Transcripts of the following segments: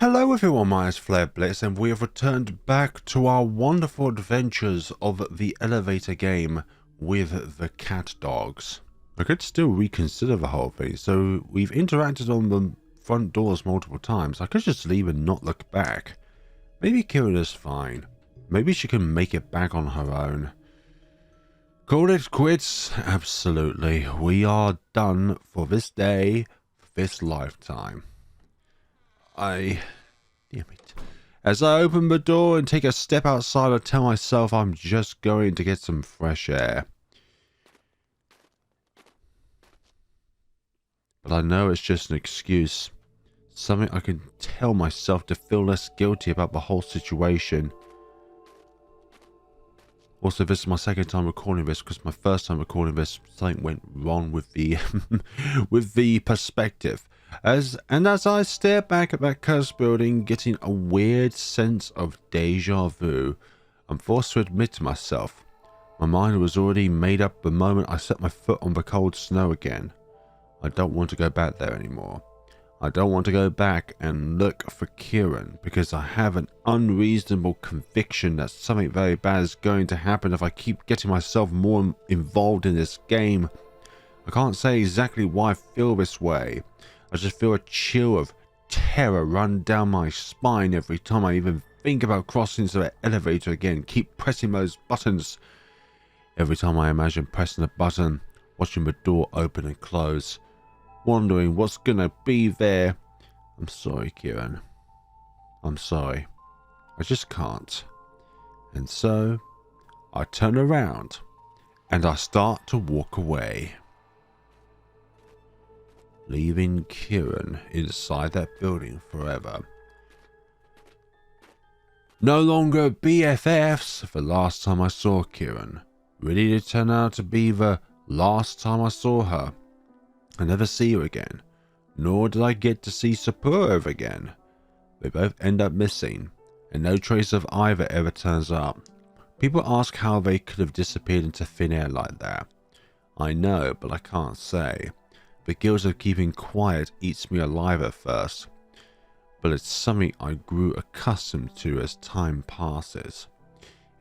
Hello everyone, my name is Flare Blitz and we have returned back to our wonderful adventures of the elevator game with the cat dogs. I could still reconsider the whole thing, so we've interacted on the front doors multiple times. I could just leave and not look back. Maybe Kirin is fine. Maybe she can make it back on her own. Call it quits? Absolutely. We are done for this day, for this lifetime. Damn it. As I open the door and take a step outside, I tell myself I'm just going to get some fresh air. But I know it's just an excuse. Something I can tell myself to feel less guilty about the whole situation. Also, this is my second time recording this because my first time recording this, something went wrong with the with the perspective. As I stare back at that cursed building, getting a weird sense of deja vu, I'm forced to admit to myself, my mind was already made up the moment I set my foot on the cold snow again. I don't want to go back there anymore. I don't want to go back and look for Kirin, because I have an unreasonable conviction that something very bad is going to happen if I keep getting myself more involved in this game. I can't say exactly why I feel this way. I just feel a chill of terror run down my spine every time I even think about crossing into the elevator again. Keep pressing those buttons. Every time I imagine pressing a button, watching the door open and close, wondering what's gonna be there. I'm sorry, Kirin. I'm sorry. I just can't. And so, I turn around and I start to walk away, leaving Kirin inside that building forever. No longer BFFs the last time I saw Kirin. Really did turn out to be the last time I saw her. I never see her again, nor did I get to see Sapporo again. They both end up missing, and no trace of either ever turns up. People ask how they could have disappeared into thin air like that. I know, but I can't say. The guilt of keeping quiet eats me alive at first, but it's something I grew accustomed to as time passes.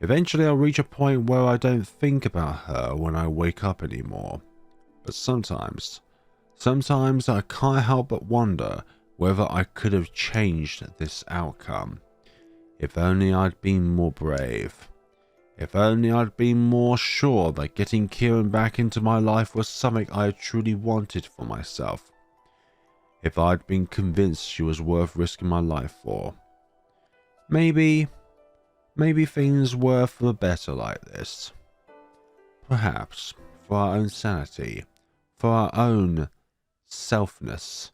Eventually I'll reach a point where I don't think about her when I wake up anymore. But sometimes I can't help but wonder whether I could have changed this outcome. If only I'd been more brave. If only I'd been more sure that getting Kirin back into my life was something I truly wanted for myself. If I'd been convinced she was worth risking my life for. Maybe things were for the better like this. Perhaps for our own sanity, for our own selfness.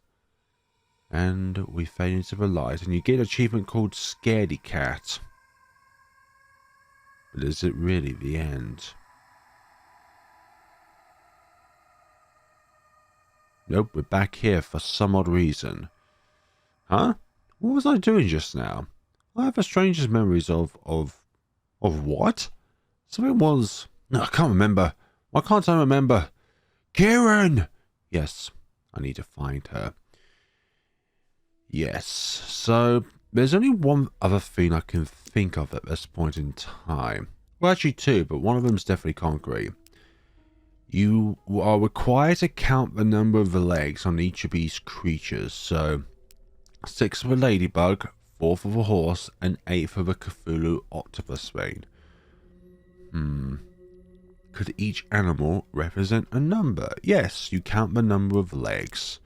And we fade into the light and you get an achievement called Scaredy Cat. But is it really the end? Nope, we're back here for some odd reason. Huh? What was I doing just now? I have the strangest memories of what? Something was... No, I can't remember. Why can't I remember? Kirin! Yes, I need to find her. Yes, so there's only one other thing I can think of at this point in time. Well, actually two, but one of them's definitely concrete. You are required to count the number of the legs on each of these creatures. So, 6 for the ladybug, 4 for the horse, and 8 for the Cthulhu octopus thing. Could each animal represent a number? Yes, you count the number of legs.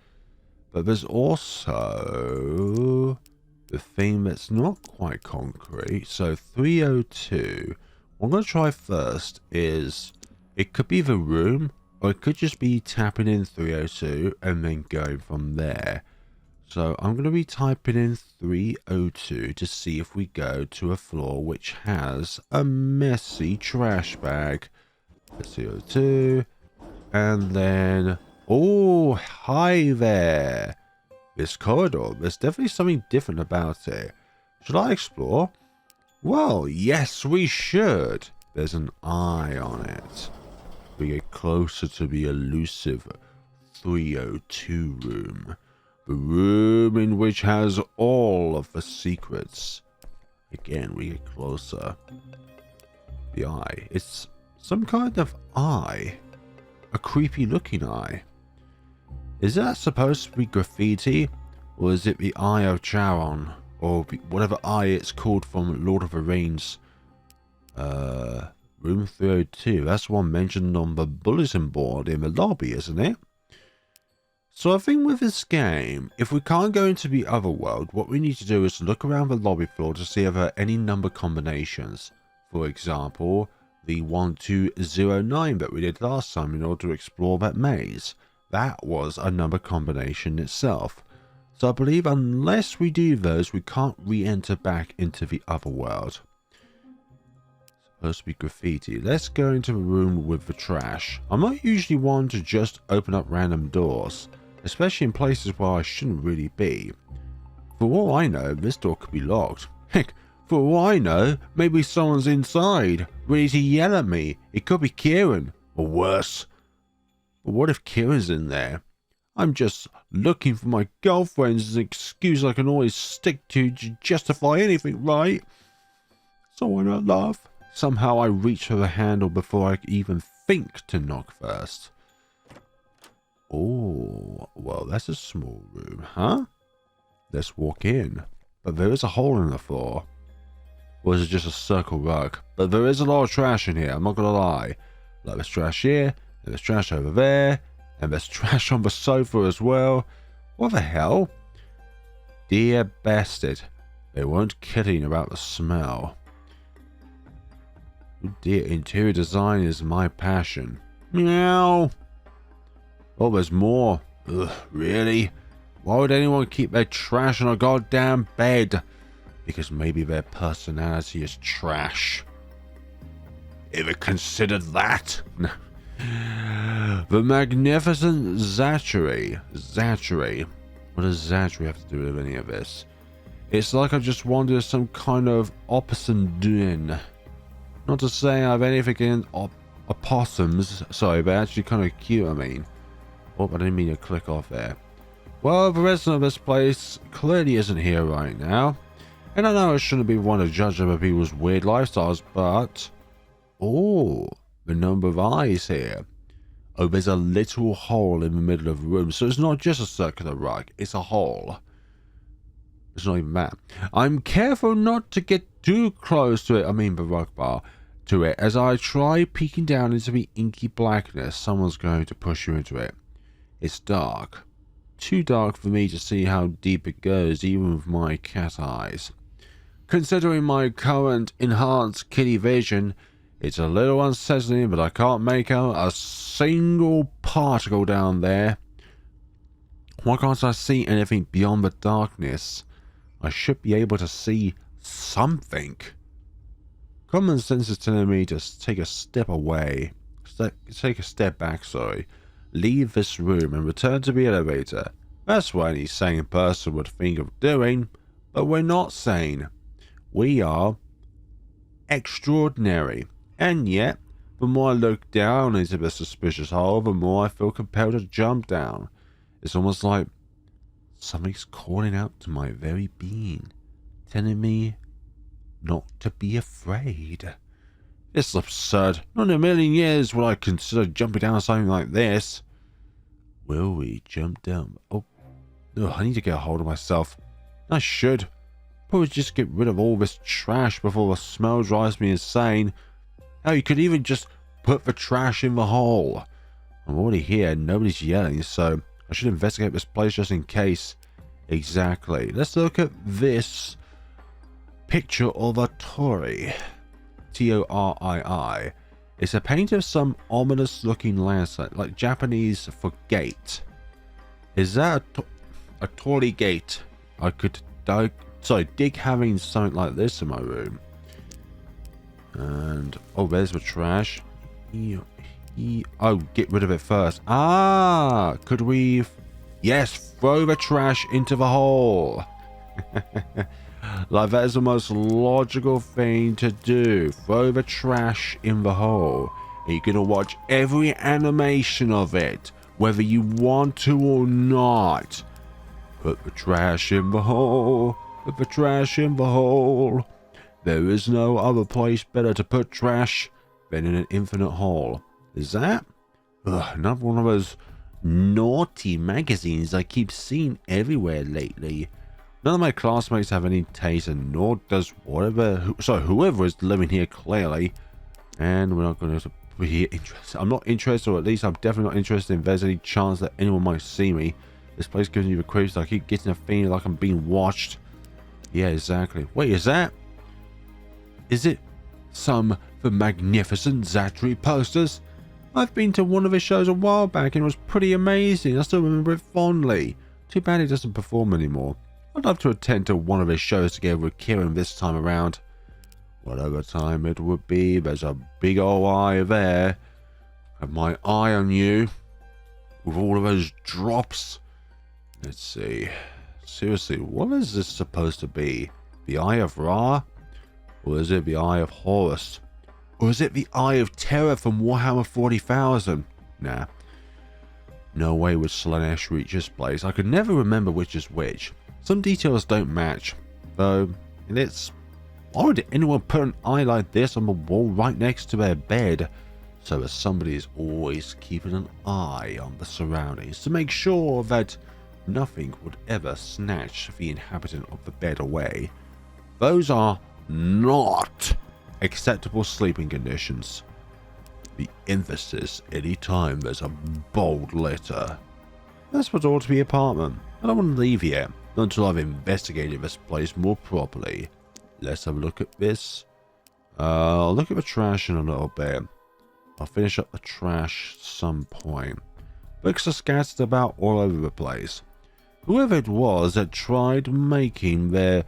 But there's also the thing that's not quite concrete. So 302. What I'm going to try first is, it could be the room, or it could just be tapping in 302 and then going from there. So I'm going to be typing in 302 to see if we go to a floor which has a messy trash bag. 302, and then, oh, hi there. This corridor, there's definitely something different about it. Should I explore? Well, yes, we should. There's an eye on it. We get closer to the elusive 302 room. The room in which has all of the secrets. Again, we get closer. The eye. It's some kind of eye. A creepy looking eye. Is that supposed to be graffiti? Or is it the Eye of Charon? Or whatever eye it's called from Lord of the Rings. Room 302. That's one mentioned on the bulletin board in the lobby, isn't it? So I think with this game, if we can't go into the other world, what we need to do is look around the lobby floor to see if there are any number combinations. For example, the 1209 that we did last time in order to explore that maze. That was a number combination itself. So I believe unless we do those, we can't re-enter back into the other world. Supposed to be graffiti. Let's go into the room with the trash. I'm not usually one to just open up random doors, especially in places where I shouldn't really be. For all I know, this door could be locked. Heck, for all I know, maybe someone's inside, ready to yell at me. It could be Kirin, or worse. But what if Kirin's in there? I'm just looking for my girlfriend as an excuse I can always stick to justify anything, right? Someone I love. Somehow I reach for the handle before I even think to knock first. Oh, well, that's a small room, huh? Let's walk in. But there is a hole in the floor. Or is it just a circle rug? But there is a lot of trash in here, I'm not gonna lie. Like there's trash here, and there's trash over there, and there's trash on the sofa as well. What the hell? Dear bastard. They weren't kidding about the smell. Oh dear, interior design is my passion. Meow. Oh, there's more. Ugh, really? Why would anyone keep their trash on a goddamn bed? Because maybe their personality is trash. Ever considered that? The magnificent Zachary. Zachary. What does Zachary have to do with any of this? It's like I just wanted some kind of opposite doing. Not to say I have anything against opossums. Sorry, but actually kind of cute, I mean. Oh, I didn't mean to click off there. Well, the rest of this place clearly isn't here right now. And I know I shouldn't be one to judge other people's weird lifestyles, but... Oh, the number of eyes here. Oh, there's a literal hole in the middle of the room. So it's not just a circular rug, it's a hole. It's not even that. I'm careful not to get too close to it, I mean the rug bar, to it. As I try peeking down into the inky blackness, someone's going to push you into it. It's dark. Too dark for me to see how deep it goes, even with my cat eyes. Considering my current enhanced kitty vision, it's a little unsettling, but I can't make out a single particle down there. Why can't I see anything beyond the darkness? I should be able to see something. Common sense is telling me to take a step away. Take a step back, sorry. Leave this room and return to the elevator. That's what any sane person would think of doing, but we're not sane. We are extraordinary. And yet, the more I look down into the suspicious hole, the more I feel compelled to jump down. It's almost like something's calling out to my very being, telling me not to be afraid. It's absurd. Not in a million years would I consider jumping down something like this. Will we jump down? Oh, I need to get a hold of myself. I should. Probably just get rid of all this trash before the smell drives me insane. Oh, you could even just put the trash in the hole. I'm already here, nobody's yelling, so I should investigate this place just in case. Exactly. Let's look at this picture of a Torii. Torii. It's a paint of some ominous looking landscape, like Japanese for gate. Is that a Torii gate? I could dig having something like this in my room. And oh, there's the trash. Oh, get rid of it first. Ah, could we? Yes, throw the trash into the hole. Like that is the most logical thing to do. Throw the trash in the hole. And you're gonna watch every animation of it, whether you want to or not. Put the trash in the hole. Put the trash in the hole. There is no other place better to put trash than in an infinite hole. Is that? Another one of those naughty magazines I keep seeing everywhere lately. None of my classmates have any taste, and nor does whoever is living here clearly. And we're not going to be interested. I'm not interested, or at least I'm definitely not interested if there's any chance that anyone might see me. This place gives me the creeps. I keep getting a feeling like I'm being watched. Yeah, exactly. Wait, is that? Is it some of the magnificent Zatri posters? I've been to one of his shows a while back and it was pretty amazing. I still remember it fondly. Too bad he doesn't perform anymore. I'd love to attend to one of his shows together with Kirin this time around. Whatever time it would be, there's a big old eye there. Have my eye on you. With all of those drops. Let's see. Seriously, what is this supposed to be? The Eye of Ra? Or is it the Eye of Horus? Or is it the Eye of Terror from Warhammer 40,000? Nah. No way would Slanesh reach this place. I could never remember which is which. Some details don't match. Though, why would anyone put an eye like this on the wall right next to their bed? So that somebody is always keeping an eye on the surroundings to make sure that nothing would ever snatch the inhabitant of the bed away. Those are not acceptable sleeping conditions. The emphasis anytime there's a bold litter. That's what ought to be apartment. I don't want to leave yet, not until I've investigated this place more properly. Let's have a look at this. I'll look at the trash in a little bit. I'll finish up the trash at some point. Books are scattered about all over the place. Whoever it was that tried making their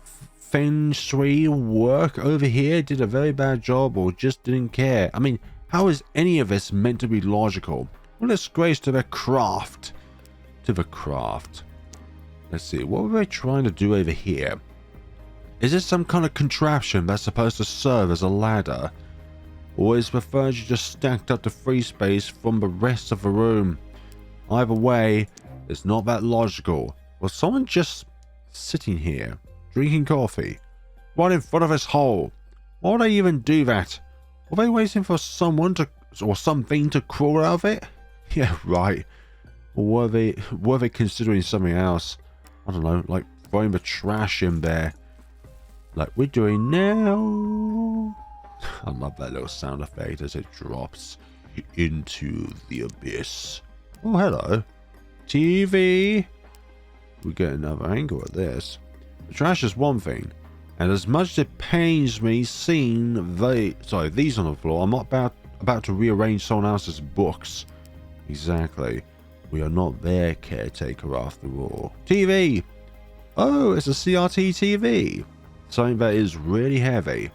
feng shui work over here did a very bad job or just didn't care. I mean, how is any of this meant to be logical? What a disgrace to their craft. To the craft. Let's see, what were they trying to do over here? Is this some kind of contraption that's supposed to serve as a ladder? Or is the furniture just stacked up to free space from the rest of the room? Either way, it's not that logical. Was someone just sitting here, drinking coffee, right in front of this hole? Why would they even do that? Were they waiting for someone to, or something to crawl out of it? Yeah, right. Or were they considering something else? I don't know, like throwing the trash in there. Like we're doing now. I love that little sound effect as it drops into the abyss. Oh, hello. TV. We get another angle at this. The trash is one thing, and as much as it pains me seeing these on the floor, I'm not about to rearrange someone else's books. Exactly. We are not their caretaker after all. TV. Oh, it's a CRT TV. Something that is really heavy.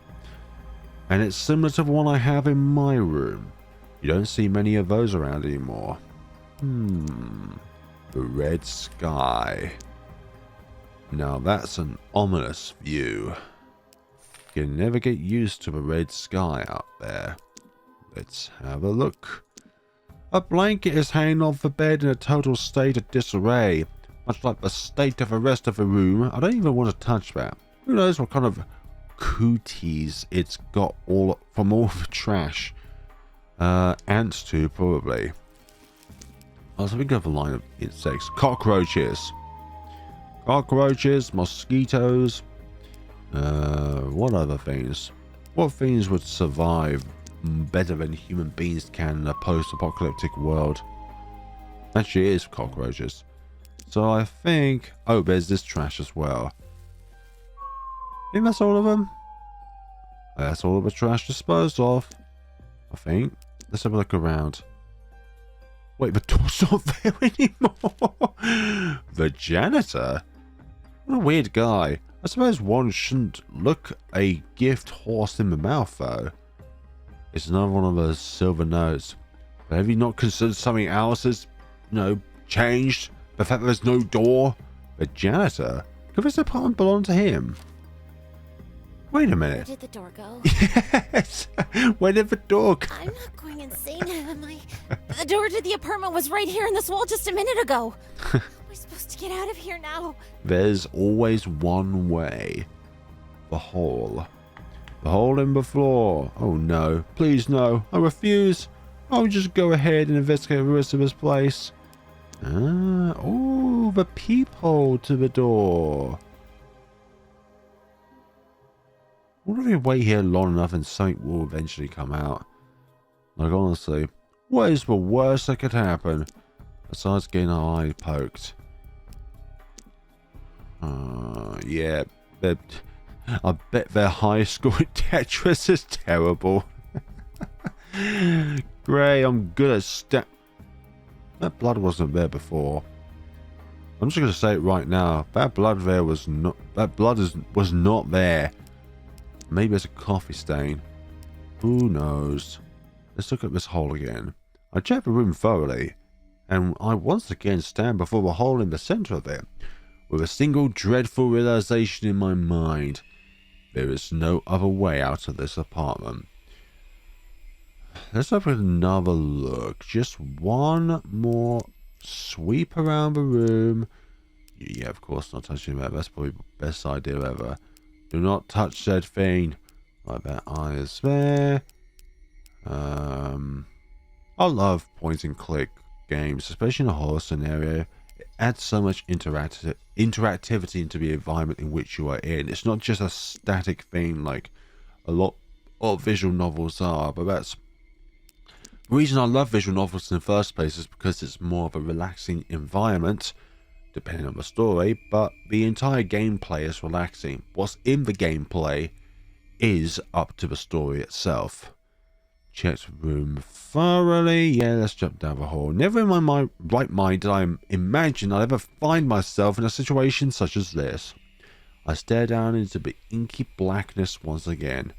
And it's similar to the one I have in my room. You don't see many of those around anymore. The red sky. Now that's an ominous view. You can never get used to the red sky out there. Let's have a look. A blanket is hanging off the bed in a total state of disarray. Much like the state of the rest of the room. I don't even want to touch that. Who knows what kind of cooties it's got from all the trash. Ants too, probably. I was thinking of a line of insects. Cockroaches. Cockroaches, mosquitoes. What other things? What things would survive better than human beings can in a post-apocalyptic world? Actually, it is cockroaches. So I think... Oh, there's this trash as well. I think that's all of them. That's all of the trash disposed of. I think. Let's have a look around. Wait, the door's not there anymore. The janitor? What a weird guy. I suppose one shouldn't look a gift horse in the mouth, though. It's another one of those silver notes. But have you not considered something else has, changed? The fact that there's no door? The janitor? Could this apartment belong to him? Wait a minute. Where did the door go? Yes. Where did the door go? I'm not going insane, am I? The door to the apartment was right here in this wall just a minute ago. We're supposed to get out of here now. There's always one way. The hole. The hole in the floor. Oh no. Please no. I refuse. I'll just go ahead and investigate the rest of this place. Oh, the peephole to the door. What if we wait here long enough and something will eventually come out? Like, honestly, what is the worst that could happen besides getting our eye poked? Yeah, I bet their high school Tetris is terrible. Great, I'm good at that blood wasn't there before. I'm just gonna say it right now. That blood there was not. That blood was not there. Maybe it's a coffee stain. Who knows? Let's look at this hole again. I checked the room thoroughly, and I once again stand before the hole in the center of it, with a single dreadful realization in my mind. There is no other way out of this apartment. Let's have another look. Just one more sweep around the room. Yeah, of course, not touching that. That's probably the best idea ever. Do not touch said thing. Right, that eye is there. I love point and click games, especially in a horror scenario. It adds so much interactivity into the environment in which you are in. It's not just a static thing like a lot of visual novels are, but that's the reason I love visual novels in the first place is because it's more of a relaxing environment, depending on the story, but the entire gameplay is relaxing. What's in the gameplay is up to the story itself. Checked the room thoroughly. Yeah, let's jump down the hall. Never in my right mind did I imagine I'd ever find myself in a situation such as this. I stare down into the inky blackness once again.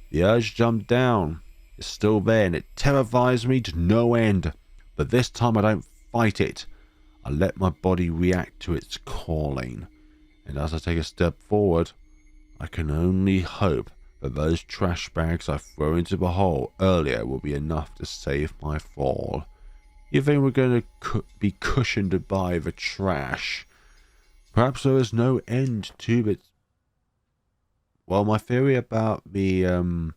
The urge jumped down. It's still there and it terrifies me to no end. But this time I don't fight it. I let my body react to its calling. And as I take a step forward, I can only hope that those trash bags I threw into the hole earlier will be enough to save my fall. You think we're going to be cushioned by the trash? Perhaps there is no end to it. Well, my theory about the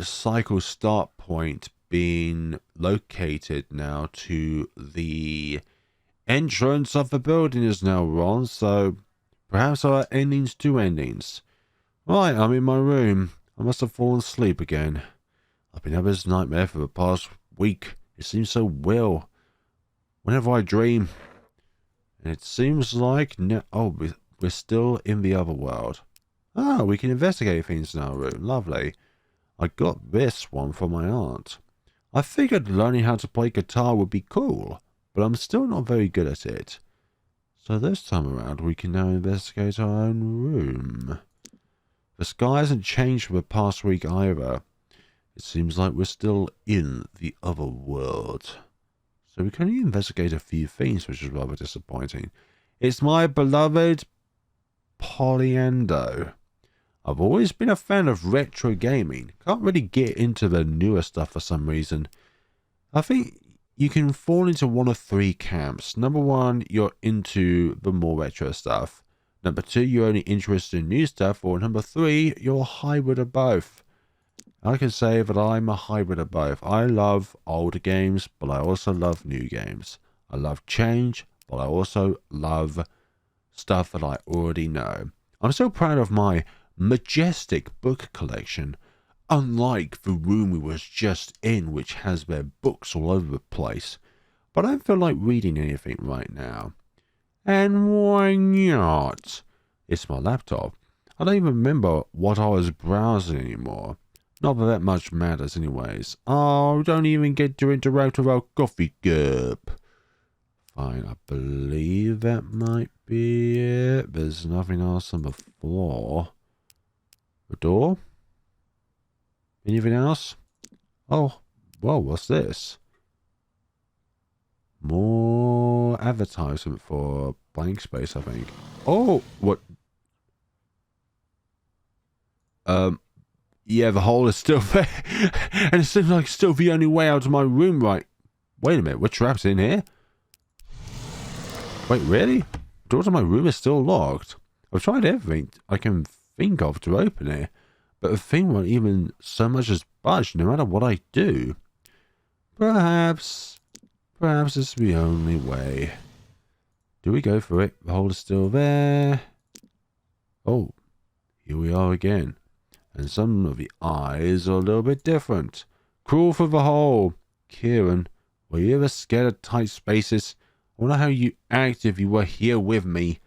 cycle start point being located now to the entrance of the building is now wrong, so perhaps there are endings to endings. Right, I'm in my room. I must have fallen asleep again. I've been having this nightmare for the past week. It seems so real. Whenever I dream. And it seems like... Oh, we're still in the other world. Ah, we can investigate things in our room. Lovely. I got this one from my aunt. I figured learning how to play guitar would be cool, but I'm still not very good at it. So this time around, we can now investigate our own room. The sky hasn't changed for the past week either. It seems like we're still in the other world. So we can only investigate a few things, which is rather disappointing. It's my beloved Polyando. I've always been a fan of retro gaming. Can't really get into the newer stuff for some reason. I think you can fall into one of three camps. Number one, you're into the more retro stuff. Number two, you're only interested in new stuff. Or number three, you're a hybrid of both. I can say that I'm a hybrid of both. I love older games, but I also love new games. I love change, but I also love stuff that I already know. I'm so proud of my majestic book collection, unlike the room we was just in, which has their books all over the place. But I don't feel like reading anything right now. And why not? It's my laptop. I don't even remember what I was browsing anymore. Not that much matters anyways. Oh, don't even get to interact with our coffee cup. Fine, I believe that might be it. There's nothing else on the floor. The door? Anything else? Oh, whoa, what's this? More advertisement for blank space, I think. Oh, what? Yeah, the hole is still there. And it seems like it's still the only way out of my room, right? Wait a minute, we're trapped in here? Wait, really? The door to my room is still locked. I've tried everything I can think of to open it, but the thing won't even so much as budge no matter what I do. Perhaps it's the only way. Do we go for it? The hole is still there. Oh, here we are again. And some of the eyes are a little bit different. Crawl for the hole. Kirin, were you ever scared of tight spaces? I wonder how you act if you were here with me.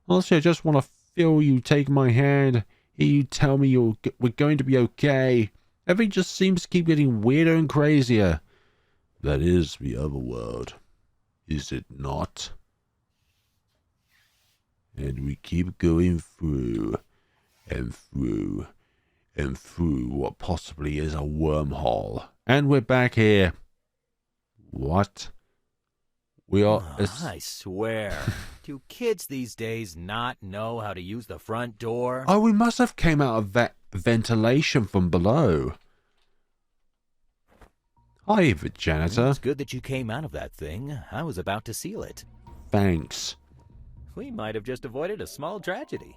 Honestly, I just want to feel you take my hand. Hear you tell me we're going to be okay. Everything just seems to keep getting weirder and crazier. That is the other world, is it not? And we keep going through and through and through what possibly is a wormhole. And we're back here. What? We are... I swear. Do kids these days not know how to use the front door? Oh, we must have came out of that ventilation from below. Hi, the janitor. It's good that you came out of that thing. I was about to seal it. Thanks. We might have just avoided a small tragedy.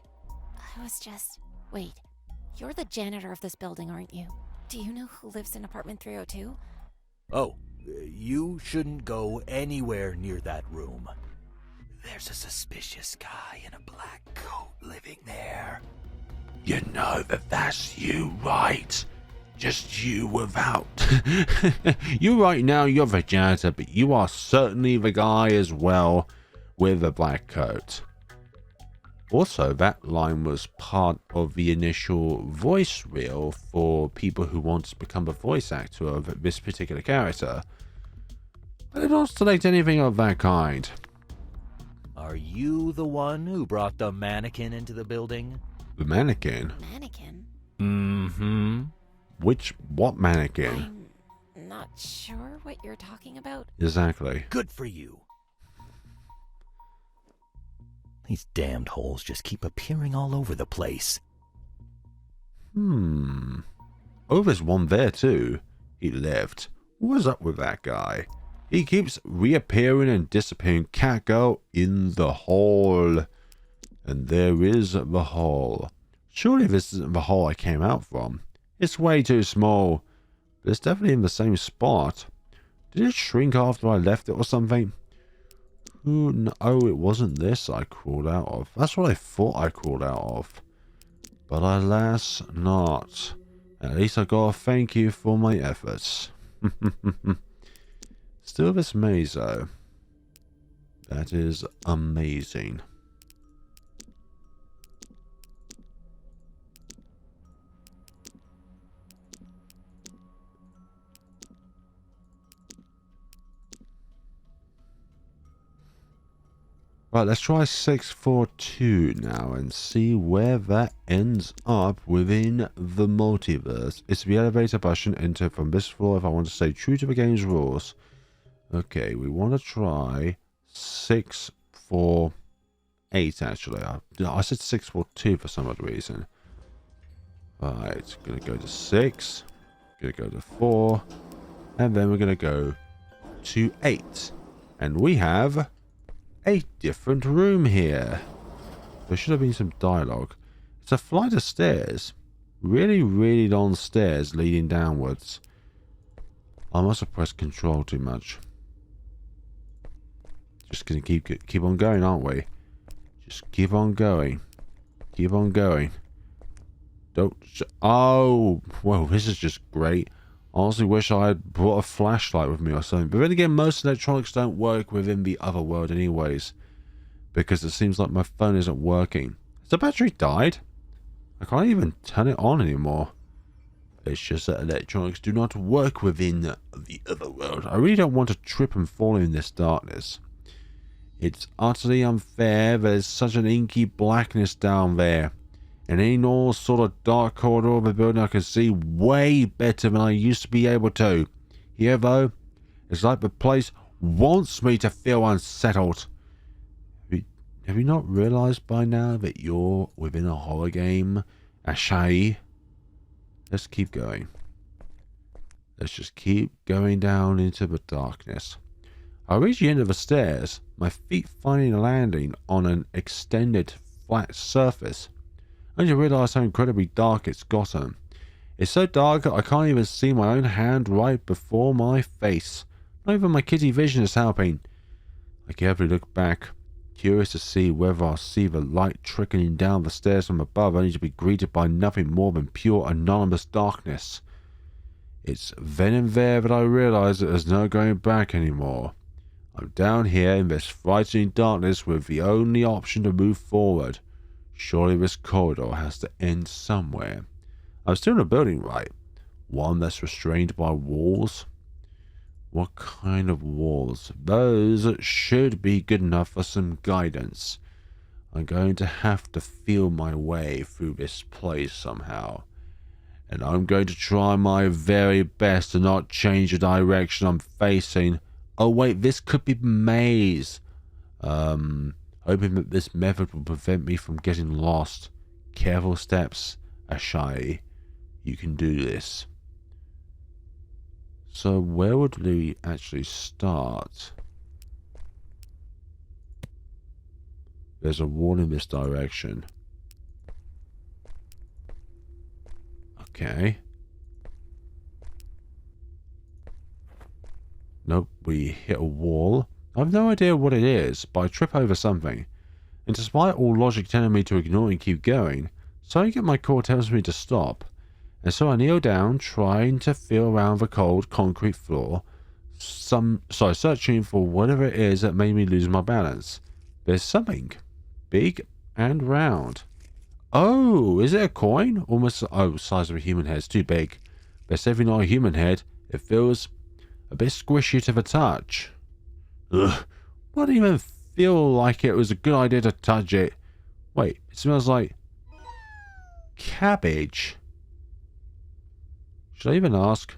I was just... Wait. You're the janitor of this building, aren't you? Do you know who lives in apartment 302? Oh, you shouldn't go anywhere near that room. There's a suspicious guy in a black coat living there. You know that's you, right? Just you without. You right now, you're the janitor, but you are certainly the guy as well with the black coat. Also, that line was part of the initial voice reel for people who want to become a voice actor of this particular character. I did not select anything of that kind. Are you the one who brought the mannequin into the building? The mannequin? Mannequin? Mm-hmm. What mannequin? I'm not sure what you're talking about. Exactly. Good for you. These damned holes just keep appearing all over the place. Oh, there's one there too. He left. What's up with that guy? He keeps reappearing and disappearing. Catgirl in the hole. And there is the hole. Surely this isn't the hole I came out from. It's way too small. But it's definitely in the same spot. Did it shrink after I left it or something? Oh, it wasn't this I crawled out of. That's what I thought I crawled out of. But alas, not. At least I got a thank you for my efforts. Still this maze though. That is amazing. Right, let's try 642 now and see where that ends up within the multiverse. It's the elevator button. Enter from this floor if I want to stay true to the game's rules. Okay, we want to try 648 actually. I said 642 for some odd reason. Right, gonna go to 6. Gonna go to 4. And then we're gonna go to 8. And we have a different room here. There should have been some dialogue. It's a flight of stairs. Really, really long stairs leading downwards. I must have pressed control too much. Just gonna keep on going, aren't we? Just keep on going. Keep on going. Oh, well, this is just great. I honestly wish I had brought a flashlight with me or something. But then again, most electronics don't work within the other world anyways. Because it seems like my phone isn't working. Has the battery died? I can't even turn it on anymore. It's just that electronics do not work within the other world. I really don't want to trip and fall in this darkness. It's utterly unfair. There's such an inky blackness down there. And in all sort of dark corridor of the building I can see way better than I used to be able to. Here though, it's like the place wants me to feel unsettled. Have you not realized by now that you're within a horror game, Asahi? Let's keep going. Let's just keep going down into the darkness. I reach the end of the stairs. my feet finally landing on an extended flat surface, I only realised how incredibly dark it's gotten. It's so dark I can't even see my own hand right before my face. Not even my kitty vision is helping. I carefully look back, curious to see whether I'll see the light trickling down the stairs from above, only to be greeted by nothing more than pure anonymous darkness. It's then and there that I realise that there's no going back anymore. I'm down here in this frightening darkness with the only option to move forward. Surely this corridor has to end somewhere. I'm still in a building, right? One that's restrained by walls? What kind of walls? Those should be good enough for some guidance. I'm going to have to feel my way through this place somehow. And I'm going to try my very best to not change the direction I'm facing. Oh wait, this could be maze. Hoping that this method will prevent me from getting lost. Careful steps, Asahi. You can do this. So where would we actually start? There's a wall in this direction. Okay. Nope, we hit a wall. I have no idea what it is, but I trip over something. And despite all logic telling me to ignore and keep going, something at my core tells me to stop. And so I kneel down, trying to feel around the cold concrete floor, searching for whatever it is that made me lose my balance. There's something big and round. Oh, is it a coin? Almost, oh, size of a human head. It's too big. But it's definitely not a human head. It feels a bit squishy to the touch. Ugh. I didn't even feel like it was a good idea to touch it. Wait, it smells like cabbage. Should I even ask?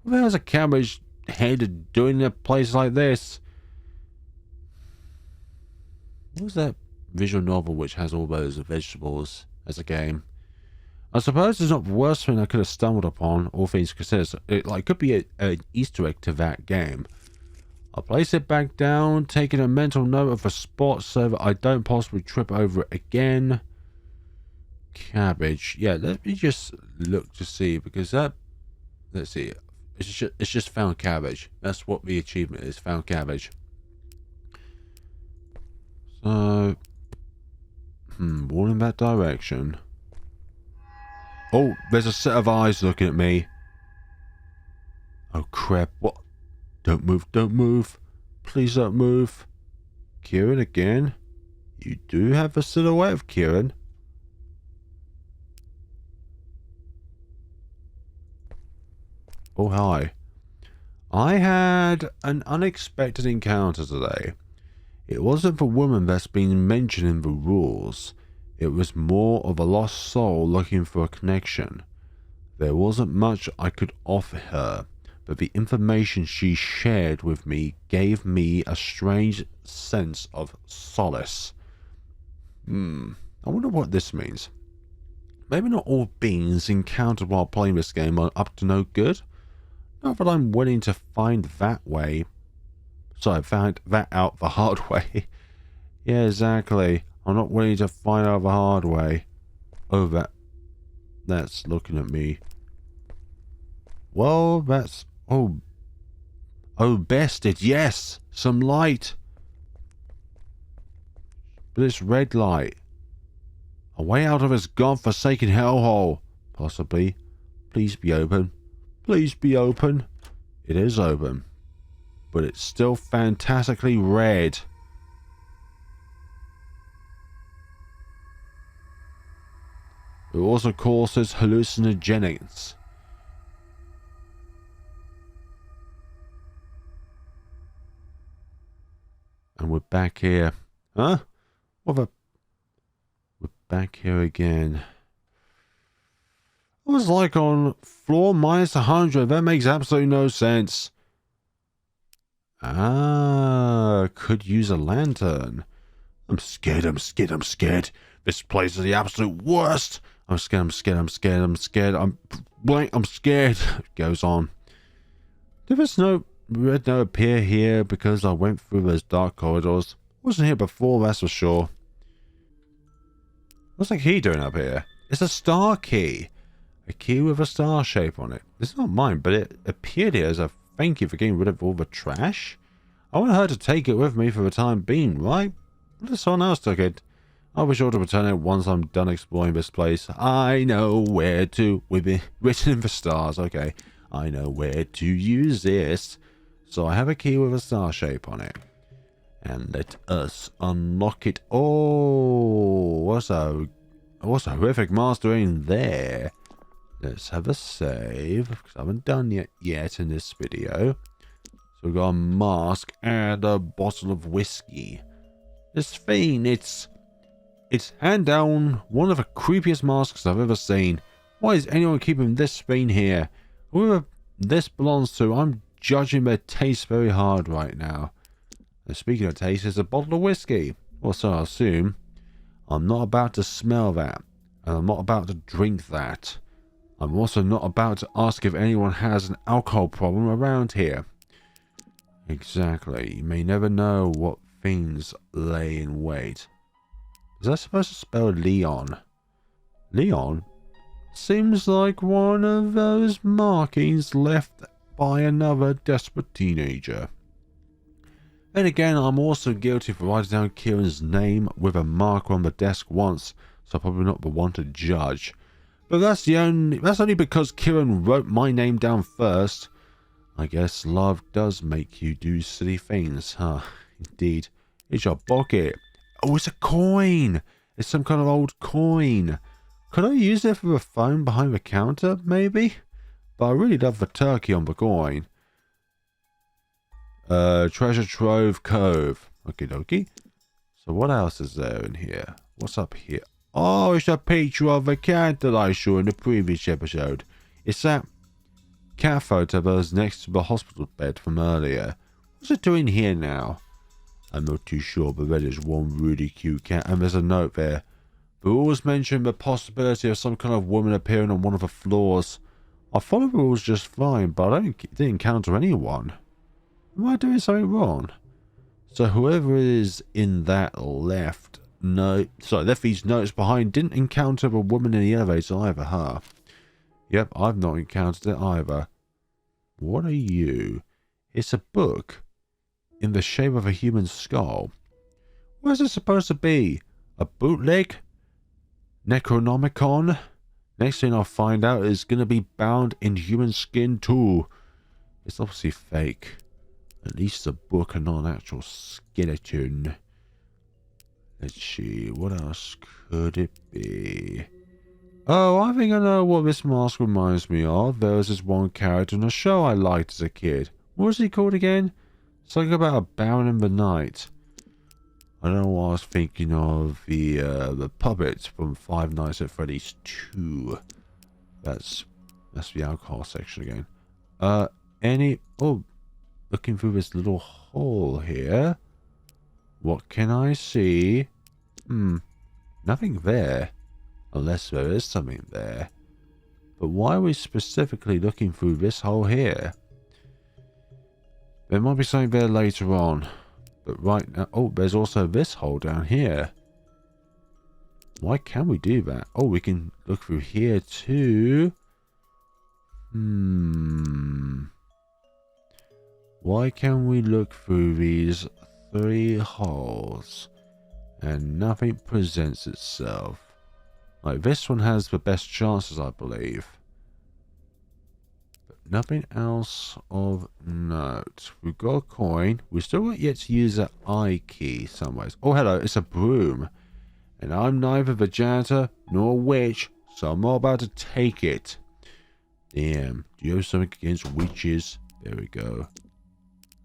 What the hell is a cabbage head doing in a place like this? What was that visual novel which has all those vegetables as a game? I suppose it's not the worst thing I could have stumbled upon, all things considered. It could be an Easter egg to that game. I'll place it back down, taking a mental note of the spot so that I don't possibly trip over it again. Cabbage. Yeah, let me just look to see, because that... Let's see. It's just found cabbage. That's what the achievement is, found cabbage. So... wall in that direction. Oh, there's a set of eyes looking at me. Oh crap, what? Don't move, don't move. Please don't move. Kirin again? You do have a silhouette of Kirin. Oh, hi. I had an unexpected encounter today. It wasn't the woman that's been mentioned in the rules. It was more of a lost soul looking for a connection. There wasn't much I could offer her, but the information she shared with me gave me a strange sense of solace. I wonder what this means. Maybe not all beings encountered while playing this game are up to no good. Not that I'm willing to find that way. Sorry, find that out the hard way. Yeah, exactly. I'm not willing to find out the hard way. Oh, that's looking at me. Well, that's... Oh, bested, yes! Some light! But it's red light. A way out of this godforsaken hellhole. Possibly. Please be open. Please be open. It is open. But it's still fantastically red. It also causes hallucinogens. And we're back here. Huh? What the... We're back here again. I was like on floor minus 100. That makes absolutely no sense. Ah, could use a lantern. I'm scared, I'm scared, I'm scared. This place is the absolute worst. I'm scared, I'm scared, I'm scared, I'm scared. I'm blank, I'm scared. It goes on. There is no red note appear here because I went through those dark corridors. Wasn't here before, that's for sure. What's the key doing up here? It's a star key. A key with a star shape on it. It's not mine, but it appeared here as a thank you for getting rid of all the trash. I want her to take it with me for the time being, right? What if someone else took it? I'll be sure to return it once I'm done exploring this place. I know where to... With it written in the stars, okay. I know where to use this. So I have a key with a star shape on it. And let us unlock it. Oh, what's a horrific master in there? Let's have a save, because I haven't done it yet in this video. So we've got a mask and a bottle of whiskey. This fiend, it's hand down one of the creepiest masks I've ever seen. Why is anyone keeping this fiend here? Whoever this belongs to, I'm judging their taste very hard right now. And speaking of taste, it's a bottle of whiskey. Or so I assume. I'm not about to smell that. And I'm not about to drink that. I'm also not about to ask if anyone has an alcohol problem around here. Exactly. You may never know what things lay in wait. Is that supposed to spell Leon? Leon? Seems like one of those markings left by another desperate teenager. Then again, I'm also guilty for writing down Kirin's name with a marker on the desk once, so I'm probably not the one to judge. But that's only because Kirin wrote my name down first. I guess love does make you do silly things, huh? Indeed. It's your pocket. Oh, it's a coin! It's some kind of old coin. Could I use it for the phone behind the counter, maybe? But I really love the turkey on the coin. Treasure Trove Cove. Okie dokie. So what else is there in here? What's up here? Oh, it's a picture of a cat that I saw in the previous episode. It's that cat photo that was next to the hospital bed from earlier. What's it doing here now? I'm not too sure, but there is one really cute cat, and there's a note there. The rules mention the possibility of some kind of woman appearing on one of the floors. I followed the rules just fine, but I didn't encounter anyone. Am I doing something wrong? So whoever is in that left these notes behind didn't encounter a woman in the elevator either, huh? Yep, I've not encountered it either. What are you? It's a book in the shape of a human skull. What is it supposed to be? A bootleg? Necronomicon? Next thing I'll find out is going to be bound in human skin too. It's obviously fake. At least a book and not an actual skeleton. Let's see, what else could it be? Oh, I think I know what this mask reminds me of. There was this one character in a show I liked as a kid. What was he called again? Something about a baron in the night. I don't know what I was thinking of. The puppet from Five Nights at Freddy's 2. That's the alcohol section again. Looking through this little hole here. What can I see? Nothing there. Unless there is something there. But why are we specifically looking through this hole here? There might be something there later on. But right now... Oh, there's also this hole down here. Why can we do that? Oh, we can look through here too. Why can we look through these 3 holes and nothing presents itself? Like, this one has the best chances, I believe. But nothing else of note. We've got a coin. We've still got yet to use an eye key some ways. Oh, hello, it's a broom. And I'm neither the janitor nor a witch, so I'm not about to take it. Damn, do you have something against witches? There we go.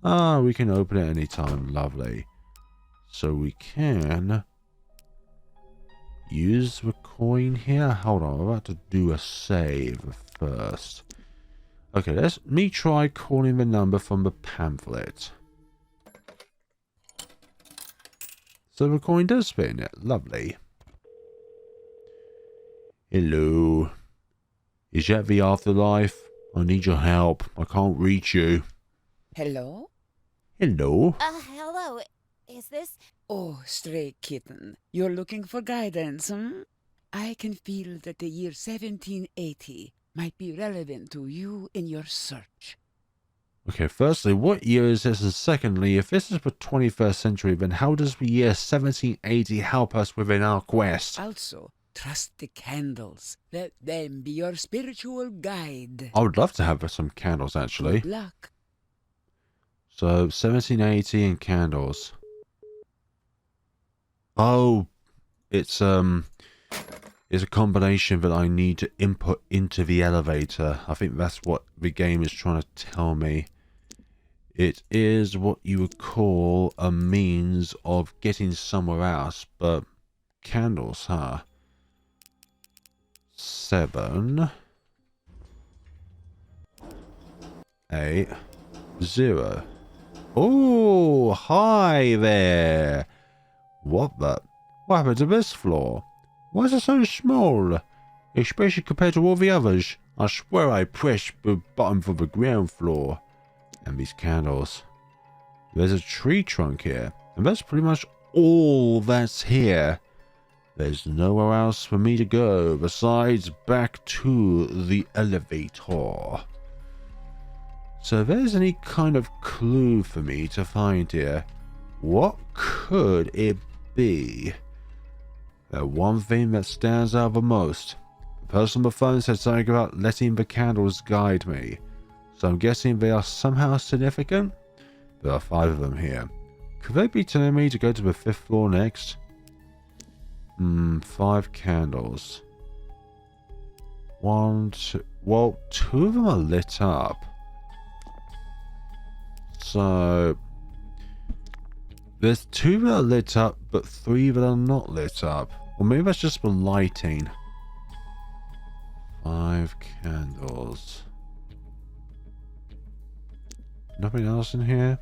Ah, we can open it anytime. Lovely. So we can use the coin here. Hold on, I'm about to do a save first. Okay, let me try calling the number from the pamphlet. So the coin does fit in it. Lovely. Hello. Is that the afterlife? I need your help. I can't reach you. Hello? Hello. Hello. Is this... Oh, stray kitten. You're looking for guidance, I can feel that the year 1780 might be relevant to you in your search. Okay, firstly, what year is this? And secondly, if this is the 21st century, then how does the year 1780 help us within our quest? Also, trust the candles. Let them be your spiritual guide. I would love to have some candles, actually. Good luck. So, 1780 and candles. Oh, it's a combination that I need to input into the elevator. I think that's what the game is trying to tell me. It is what you would call a means of getting somewhere else, but candles, huh? 7, 8, 0. Oh, hi there. What happened to this floor? Why is it so small? Especially compared to all the others. I swear I pressed the button for the ground floor. And these candles. There's a tree trunk here. And that's pretty much all that's here. There's nowhere else for me to go besides back to the elevator. So if there's any kind of clue for me to find here, what could it be? The one thing that stands out the most. The person on the phone said something about letting the candles guide me. So I'm guessing they are somehow significant? There are 5 of them here. Could they be telling me to go to the 5th floor next? 5 candles. 1, 2... Well, 2 of them are lit up. So... there's 2 that are lit up, but 3 that are not lit up. Or maybe that's just the lighting. 5 candles. Nothing else in here?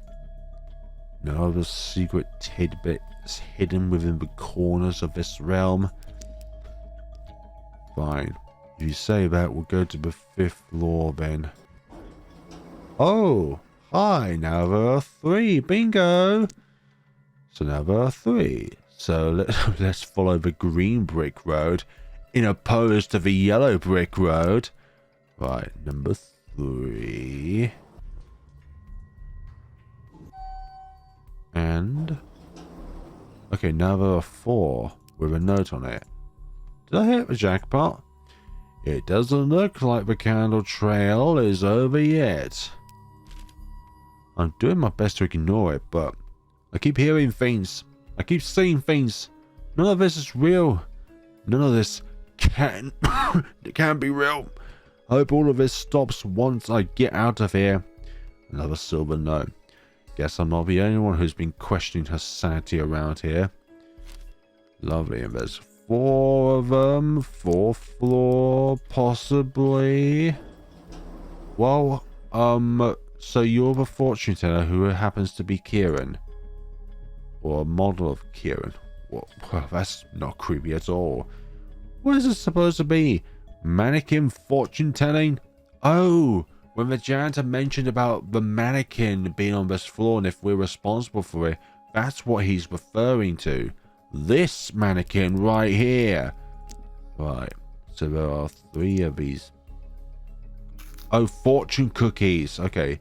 No other secret tidbits hidden within the corners of this realm? Fine. If you say that, we'll go to the 5th floor then. Oh! Hi! Now there are 3! Bingo! So now there are 3. So let's follow the green brick road in opposed to the yellow brick road. Right, number 3. And... okay, now there are 4 with a note on it. Did I hit the jackpot? It doesn't look like the candle trail is over yet. I'm doing my best to ignore it, but I keep hearing things. I keep seeing things. None of this is real. None of this can be real. I hope all of this stops once I get out of here. Another silver note. Guess I'm not the only one who's been questioning her sanity around here. Lovely, and there's 4 of them. 4th floor, possibly. Well, so you're the fortune teller who happens to be Kirin. Or a model of Kirin. Well, that's not creepy at all. What is this supposed to be? Mannequin fortune telling? Oh! When the janitor mentioned about the mannequin being on this floor and if we're responsible for it, that's what he's referring to. This mannequin right here. Right, so there are 3 of these. Oh, fortune cookies. Okay,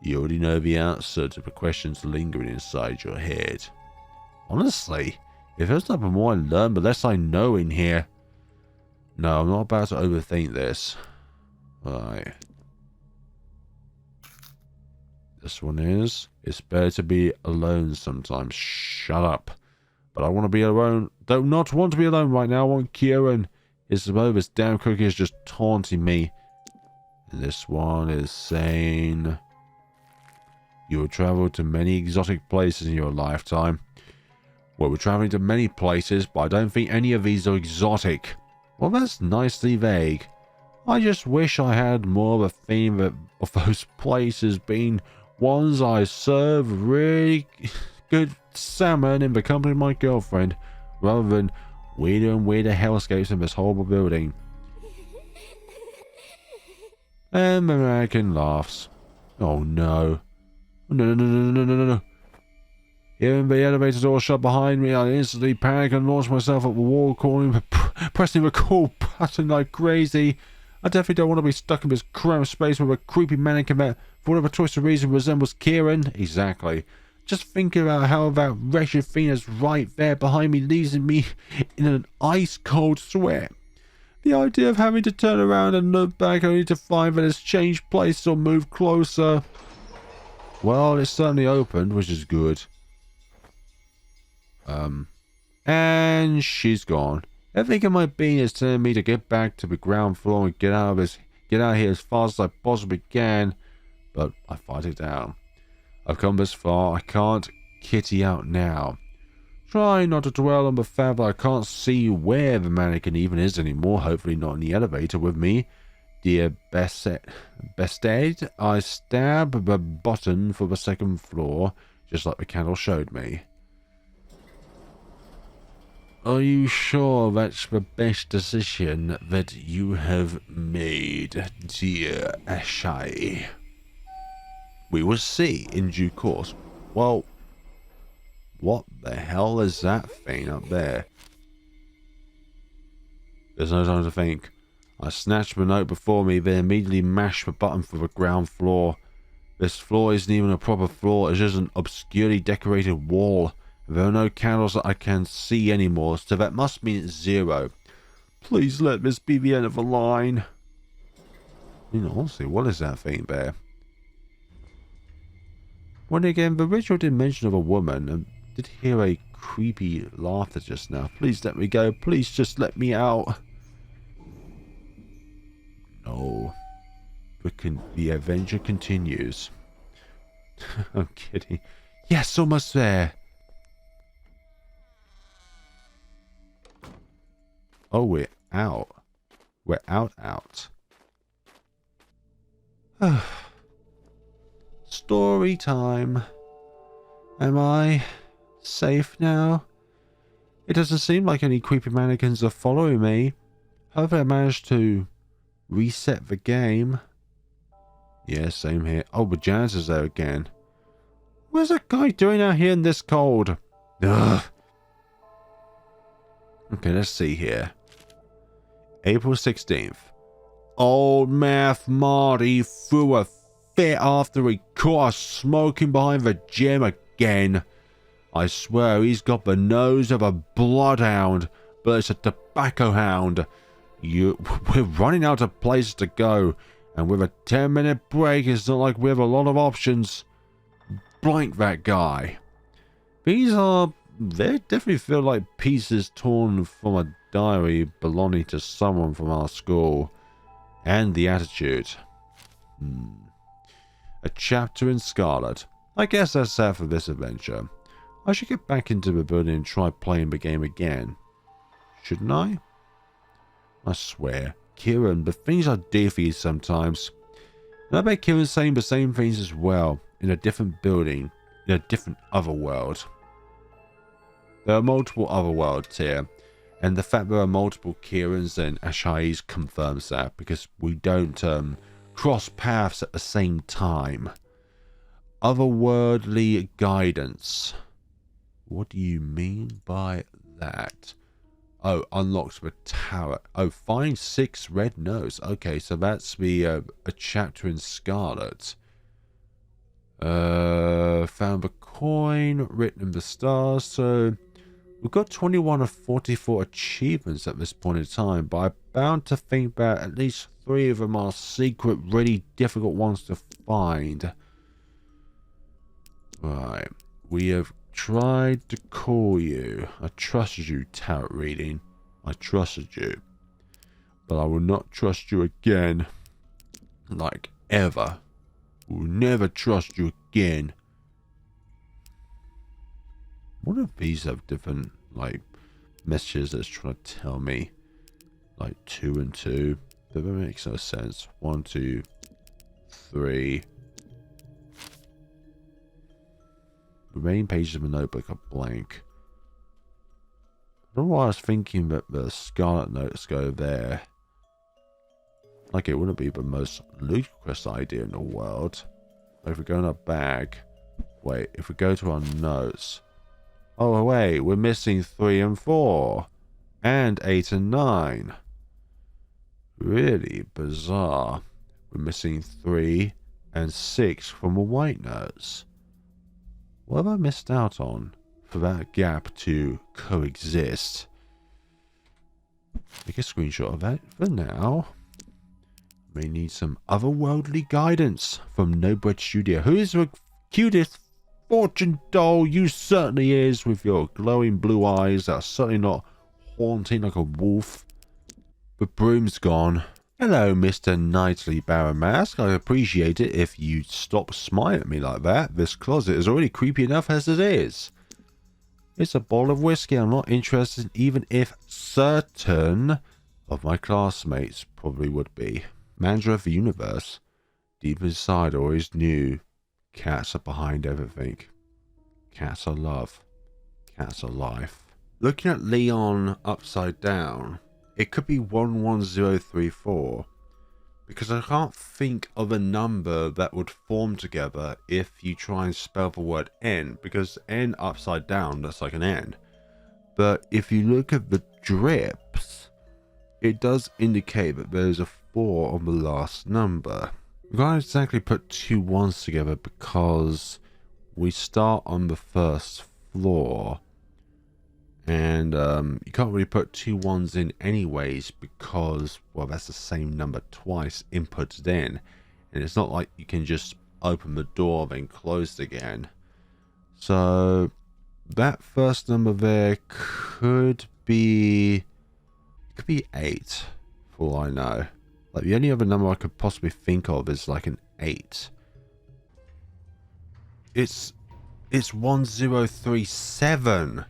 you already know the answer to the questions lingering inside your head. Honestly, if there's nothing more I learn, the less I know in here. No, I'm not about to overthink this. Right. This one is, it's better to be alone sometimes. Shut up. But I want to be alone. Do not want to be alone right now. I want Kirin. It's above. This damn cookie is just taunting me. And this one is saying, you will travel to many exotic places in your lifetime. Well, we're traveling to many places, but I don't think any of these are exotic. Well, that's nicely vague. I just wish I had more of a theme of those places being ones I serve really good salmon in the company of my girlfriend, rather than weirder and weirder hellscapes in this horrible building. And the mannequin laughs. Oh no. No, no, no, no, no, no, no, no. Hearing the elevator door shut behind me, I instantly panic and launch myself up the wall, pressing the call button like crazy. I definitely don't want to be stuck in this cramped space with a creepy mannequin that, for whatever twisted reason, resembles Kirin. Exactly. Just thinking about how that wretched thing is right there behind me leaves me in an ice-cold sweat. The idea of having to turn around and look back only to find that it's changed place or moved closer. Well, it's certainly opened, which is good. And she's gone. Everything in my being is telling me to get back to the ground floor and get out of here as fast as I possibly can, but I fight it down. I've come this far, I can't kitty out now. Try not to dwell on the fact that I can't see where the mannequin even is anymore, hopefully not in the elevator with me. Dear Bested, I stab the button for the second floor, just like the candle showed me. Are you sure that's the best decision that you have made, dear Asahi? We will see in due course. Well, what the hell is that thing up there? There's no time to think. I snatched the note before me, then immediately mashed the button for the ground floor. This floor isn't even a proper floor, it's just an obscurely decorated wall. There are no candles that I can see anymore, so that must mean it's 0. Please let this be the end of the line. I mean, honestly, what is that thing there? When again, the ritual did mention of a woman, and did hear a creepy laughter just now. Please let me go. Please just let me out. No. The adventure continues. I'm kidding. Yes, almost there. Oh, we're out. We're out. Story time. Am I safe now? It doesn't seem like any creepy mannequins are following me. Hopefully I managed to reset the game. Yeah, same here. Oh, but janitor's there again. What's that guy doing out here in this cold? Ugh. Okay, let's see here. April 16th. Old Math Marty threw a fit after he caught us smoking behind the gym again. I swear he's got the nose of a bloodhound, but it's a tobacco hound. We're running out of places to go, and with a 10-minute break, it's not like we have a lot of options. Blank that guy. They definitely feel like pieces torn from a diary belonging to someone from our school. And the attitude. A chapter in Scarlet. I guess that's that for this adventure. I should get back into the building and try playing the game again. Shouldn't I? I swear, Kirin, the things I do for you sometimes. And I bet Kirin's saying the same things as well, in a different building, in a different otherworld. There are multiple otherworlds here, and the fact there are multiple Kirins and Asahis confirms that, because we don't cross paths at the same time. Otherworldly guidance. What do you mean by that? Oh, unlocks the tower. Oh, find 6 red notes. Okay, so that's the a chapter in Scarlet. Found the coin, written in the stars. So we've got 21 of 44 achievements at this point in time, but I'm bound to think that at least 3 of them are secret, really difficult ones to find. Right, we have tried to call you. I trusted you, tarot reading. I trusted you. But I will not trust you again. Like, ever. I will never trust you again. What if these have different, like, messages that's trying to tell me? Like, 2 and 2. That makes no sense. 1, 2, 3. The remaining pages of the notebook are blank. I don't know why I was thinking that the scarlet notes go there. Like, it wouldn't be the most ludicrous idea in the world. Like, if we go in a bag, Wait, if we go to our notes. Oh, wait, we're missing 3 and 4. And 8 and 9. Really bizarre. We're missing 3 and 6 from the white notes. What have I missed out on for that gap to coexist? Take a screenshot of that for now. May need some otherworldly guidance from NoBreadStudios. Who is the cutest fortune doll? You certainly is, with your glowing blue eyes that are certainly not haunting like a wolf. The broom's gone. Hello, Mr. Knightly Baron Mask. I appreciate it if you'd stop smiling at me like that. This closet is already creepy enough as it is. It's a bottle of whiskey. I'm not interested, even if certain of my classmates probably would be. Manager of the universe. Deep inside, I always knew cats are behind everything. Cats are love. Cats are life. Looking at Leon upside down, it could be 11034, because I can't think of a number that would form together if you try and spell the word N, because N upside down, that's like an N. But if you look at the drips, it does indicate that there's a 4 on the last number. We can't exactly put 2 1s together because we start on the first floor. And you can't really put 2 1s in anyways because, well, that's the same number twice inputted in. And it's not like you can just open the door then close it again. So that first number there could be 8 for all I know. Like the only other number I could possibly think of is like an 8. It's 1037.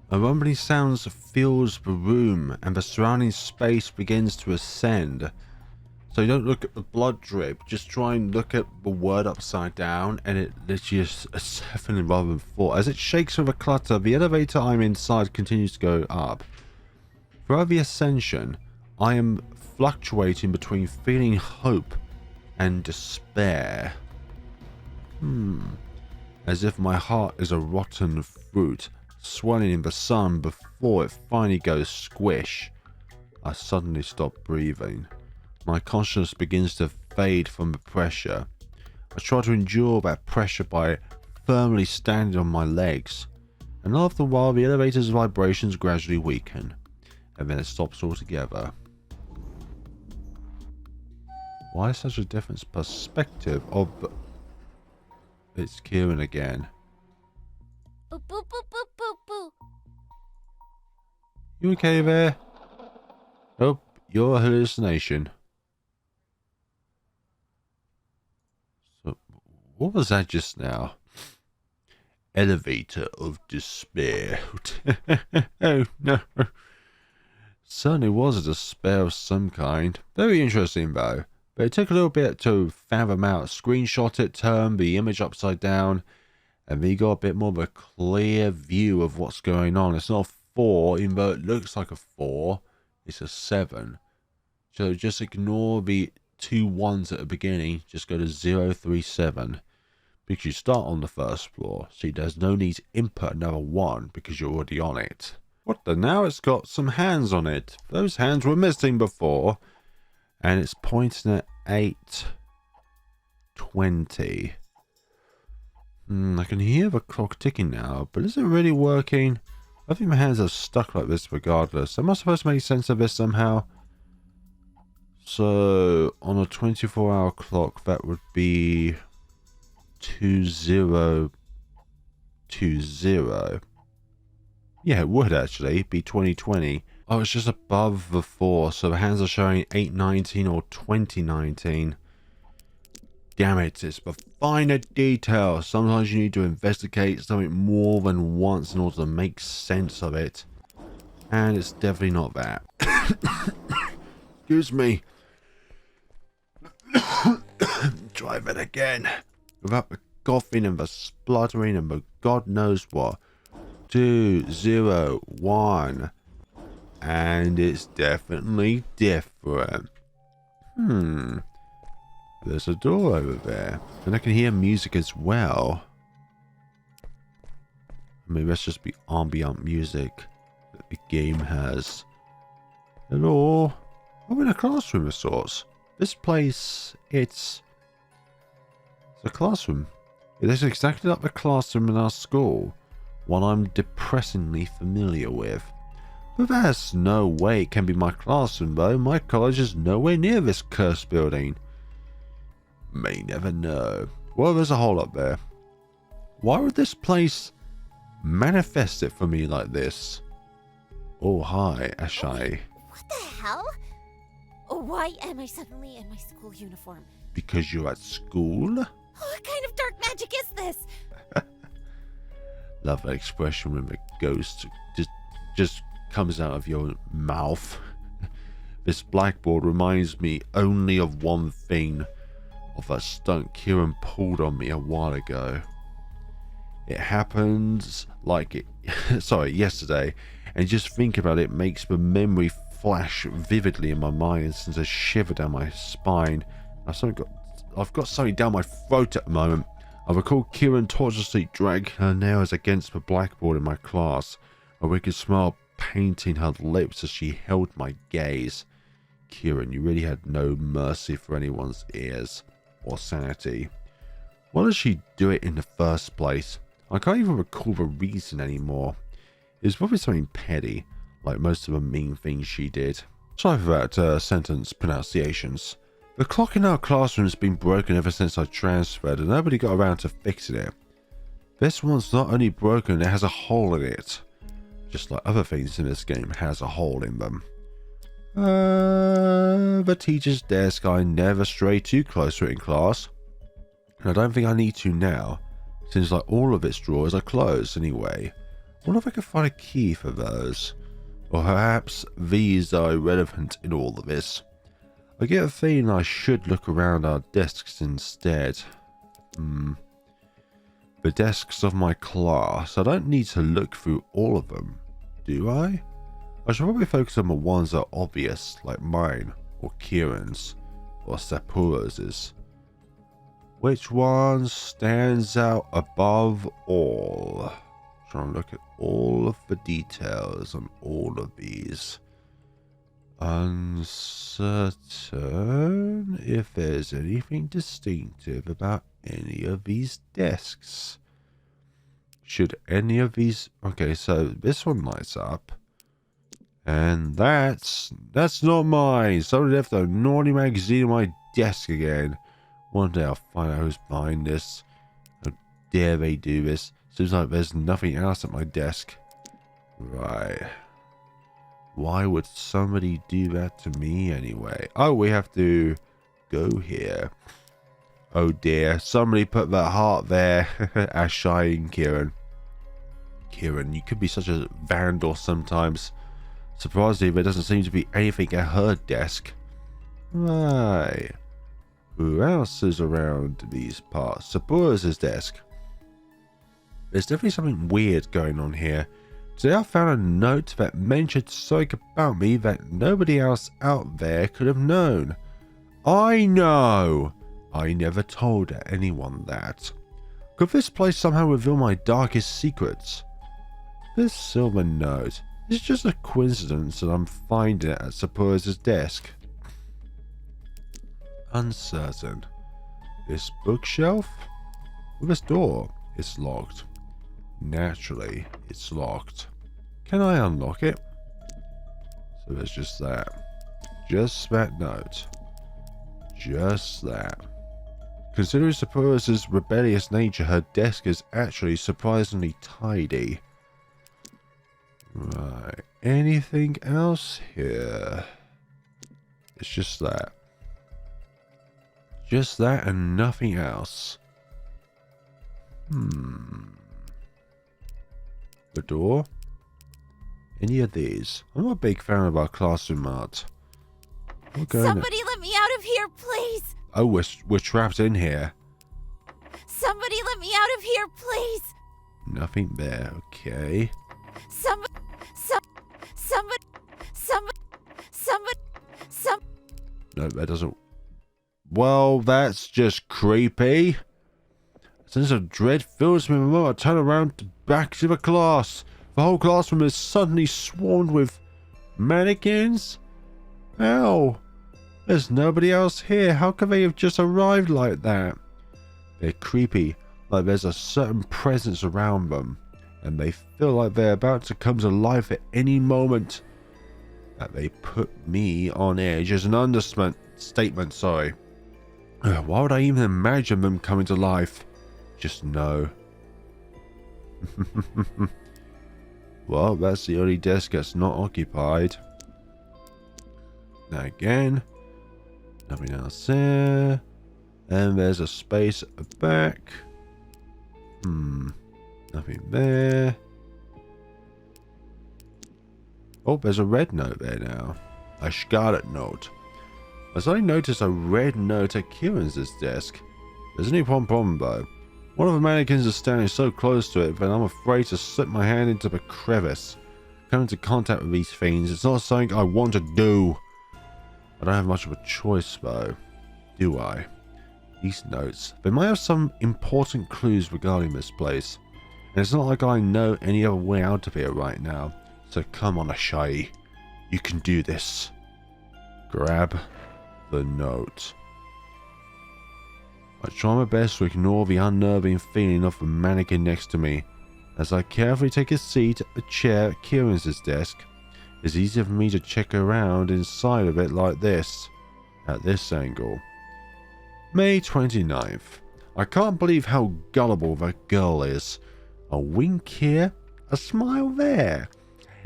A rumbling sound fills the room and the surrounding space begins to ascend. So you don't look at the blood drip, just try and look at the word upside down and it literally is a 7 rather than 4. As it shakes with a clutter, the elevator I'm inside continues to go up. Throughout the ascension, I am fluctuating between feeling hope and despair. As if my heart is a rotten fruit, swelling in the sun before it finally goes squish. I suddenly stop breathing. My consciousness begins to fade from the pressure. I try to endure that pressure by firmly standing on my legs, and after a while the elevator's vibrations gradually weaken, and then it stops altogether. Why such a different perspective of... It's Kirin again. Boo boo boo boo boo boo. You okay there? Oh, you're a hallucination. So, what was that just now? Elevator of despair. Oh no. Certainly was a despair of some kind. Very interesting though. But it took a little bit to fathom out. Screenshot it, turn the image upside down, and then you got a bit more of a clear view of what's going on. It's not a 4, even though it looks like a 4. It's a 7. So just ignore the 2 1s at the beginning. Just go to 037. Because you start on the first floor. See, there's no need to input another 1 because you're already on it. What the? Now it's got some hands on it. Those hands were missing before. And it's pointing at 8:20. I can hear the clock ticking now, but is it really working? I think my hands are stuck like this regardless. Am I supposed to make sense of this somehow? So, on a 24-hour clock, that would be 2020. Yeah, it would actually be 2020. Oh, it's just above the 4, so the hands are showing 8:19 or 2019. Damn it, it's the finer detail. Sometimes you need to investigate something more than once in order to make sense of it. And it's definitely not that. Excuse me. Try that again. Without the coughing and the spluttering and the God knows what. 2, 0, 1. And it's definitely different. There's a door over there. And I can hear music as well. Maybe that's just the ambient music that the game has. Hello? I'm in a classroom of sorts. This place, it's a classroom. It is exactly like the classroom in our school, one I'm depressingly familiar with. But there's no way it can be my classroom though. My college is nowhere near this cursed building. May never know. Well, there's a hole up there. Why would this place manifest it for me like this? Oh, hi, Asahi. What the hell? Why am I suddenly in my school uniform? Because you're at school? What kind of dark magic is this? Love that expression when the ghost just comes out of your mouth. This blackboard reminds me only of one thing. Of that stunt Kirin pulled on me a while ago. It happened like it yesterday, and just thinking about it makes the memory flash vividly in my mind and sends a shiver down my spine. I've got something down my throat at the moment. I recall Kirin tortuously drag her nails against the blackboard in my class, a wicked smile painting her lips as she held my gaze. Kirin, you really had no mercy for anyone's ears or sanity. Why does she do it in the first place? I can't even recall the reason anymore. It was probably something petty, like most of the mean things she did. Sorry for that sentence pronunciations. The clock in our classroom has been broken ever since I transferred and nobody got around to fixing it. This one's not only broken, it has a hole in it. Just like other things in this game has a hole in them. The teacher's desk, I never stray too close to it in class. And I don't think I need to now, since like all of its drawers are closed anyway. I wonder if I can find a key for those. Or perhaps these are irrelevant in all of this. I get a feeling I should look around our desks instead. The desks of my class, I don't need to look through all of them, do I? I should probably focus on the ones that are obvious, like mine, or Kirin's, or Sapura's. Which one stands out above all? Trying to look at all of the details on all of these. Uncertain if there's anything distinctive about any of these desks. Should any of these... Okay, so this one lights up. And that's not mine. Somebody left a naughty magazine on my desk again. One day I'll find out who's behind this. How dare they do this? Seems like there's nothing else at my desk. Right. Why would somebody do that to me anyway? Oh, we have to go here. Oh dear. Somebody put that heart there. Asahi and Kirin. Kirin, you could be such a vandal sometimes. Surprisingly, there doesn't seem to be anything at her desk. Right. Who else is around these parts? Sapura's desk. There's definitely something weird going on here. Today I found a note that mentioned something about me that nobody else out there could have known. I know! I never told anyone that. Could this place somehow reveal my darkest secrets? This silver note. It's just a coincidence that I'm finding it at Sapura's desk. Uncertain. This bookshelf? With this door, it's locked. Naturally, it's locked. Can I unlock it? So there's just that. Just that note. Just that. Considering Sapura's rebellious nature, her desk is actually surprisingly tidy. Right. Anything else here? It's just that. Just that and nothing else. The door? Any of these? I'm not a big fan of our classroom art. Somebody let me out of here, please! Oh, we're trapped in here. Somebody let me out of here, please! Nothing there, okay. Somebody. No, that doesn't... Well, that's just creepy. A sense of dread fills me the moment I turn around to back to the class. The whole classroom is suddenly swarmed with mannequins? How? There's nobody else here. How could they have just arrived like that? They're creepy, like there's a certain presence around them, and they feel like they're about to come to life at any moment. That they put me on edge is an understatement, sorry. Why would I even imagine them coming to life? Just no. Well, that's the only desk that's not occupied. Now again, nothing else there. And there's a space at the back. Nothing there. Oh, there's a red note there now. A scarlet note. I suddenly noticed a red note at Kirin's desk. There's only one problem though. One of the mannequins is standing so close to it that I'm afraid to slip my hand into the crevice. Coming into contact with these things, it's not something I want to do. I don't have much of a choice though, do I? These notes, they might have some important clues regarding this place. And it's not like I know any other way out of here right now. So come on, Asahi. You can do this. Grab the note. I try my best to ignore the unnerving feeling of the mannequin next to me. As I carefully take a seat at a chair at Kirin's desk, it's easier for me to check around inside of it like this, at this angle. May 29th. I can't believe how gullible that girl is. A wink here, a smile there,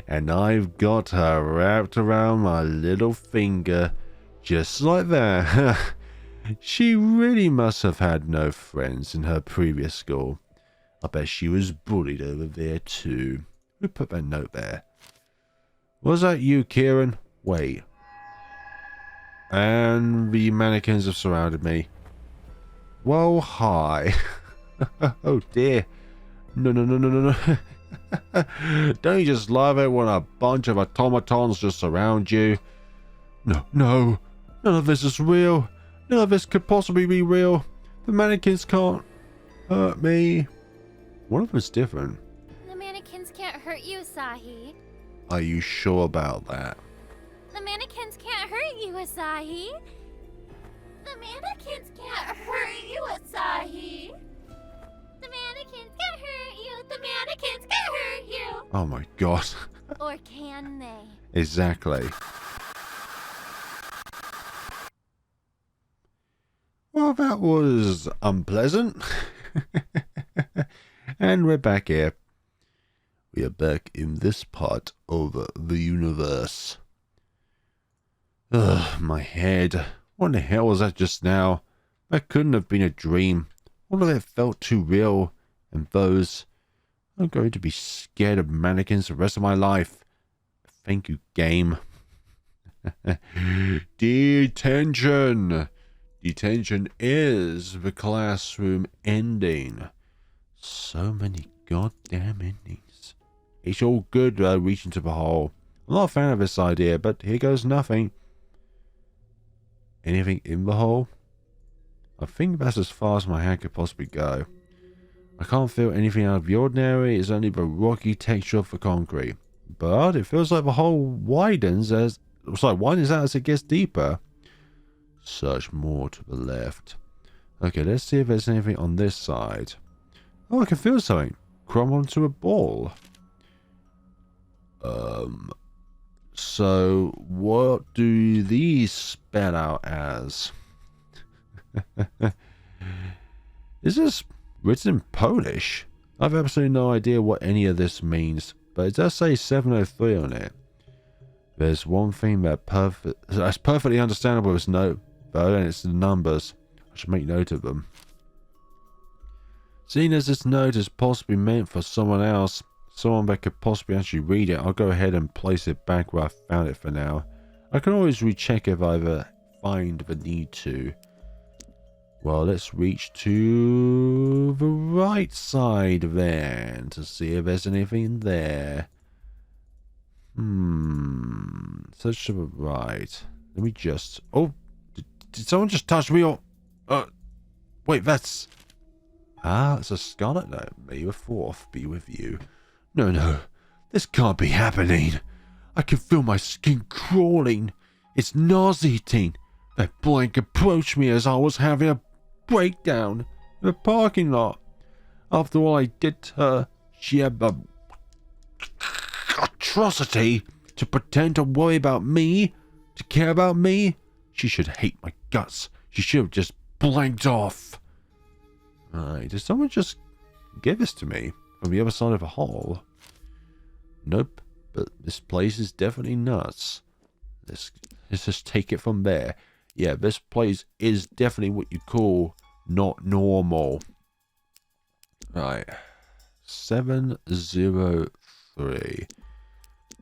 and I've got her wrapped around my little finger, just like that. She really must have had no friends in her previous school. I bet she was bullied over there too. Who put that note there? Was that you, Kirin? Wait. And the mannequins have surrounded me. Whoa, hi. Oh dear. No. Don't you just love it when a bunch of automatons just surround you? No. None of this is real. None of this could possibly be real. The mannequins can't hurt me. One of them's different. The mannequins can't hurt you, Asahi. Are you sure about that? The mannequins can't hurt you, Asahi. The mannequins can't hurt you, Asahi. The mannequins can't hurt you. The mannequins can't hurt you. Oh my god. Or can they? Exactly. Well, that was unpleasant. And we're back here. We are back in this part of the universe. Ugh, my head. What in the hell was that just now? That couldn't have been a dream. All of it felt too real. And those... I'm going to be scared of mannequins the rest of my life. Thank you, game. Detention! Detention is the classroom ending. So many goddamn endings. It's all good reaching to the hole. I'm not a fan of this idea, but here goes nothing. Anything in the hole? I think that's as far as my hand could possibly go. I can't feel anything out of the ordinary. It's only the rocky texture of the concrete. But it feels like the hole widens as... widens out as it gets deeper. Search more to the left. Okay, let's see if there's anything on this side. Oh, I can feel something. Crumble into a ball. So, what do these spell out as? Is this written in Polish? I've absolutely no idea what any of this means, but it does say 703 on it. There's one thing that's perfectly understandable as note, though, and it's the numbers. I should make note of them. Seeing as this note is possibly meant for someone else, someone that could possibly actually read it, I'll go ahead and place it back where I found it for now. I can always recheck if I ever find the need to. Well, let's reach to the right side then to see if there's anything there. Search to the right. Let me just... Oh, did someone just touch me or... wait, that's... Ah, it's a scarlet note. May the fourth be with you. No. This can't be happening. I can feel my skin crawling. It's nauseating. That blank approached me as I was having a breakdown in the parking lot. After all I did to her, she had the atrocity to pretend to worry about me, to care about me. She should hate my guts. She should have just blanked off. Right, did someone just give this to me from the other side of the hall? Nope, but this place is definitely nuts. Let's just take it from there. Yeah, this place is definitely what you call not normal. Right, 703.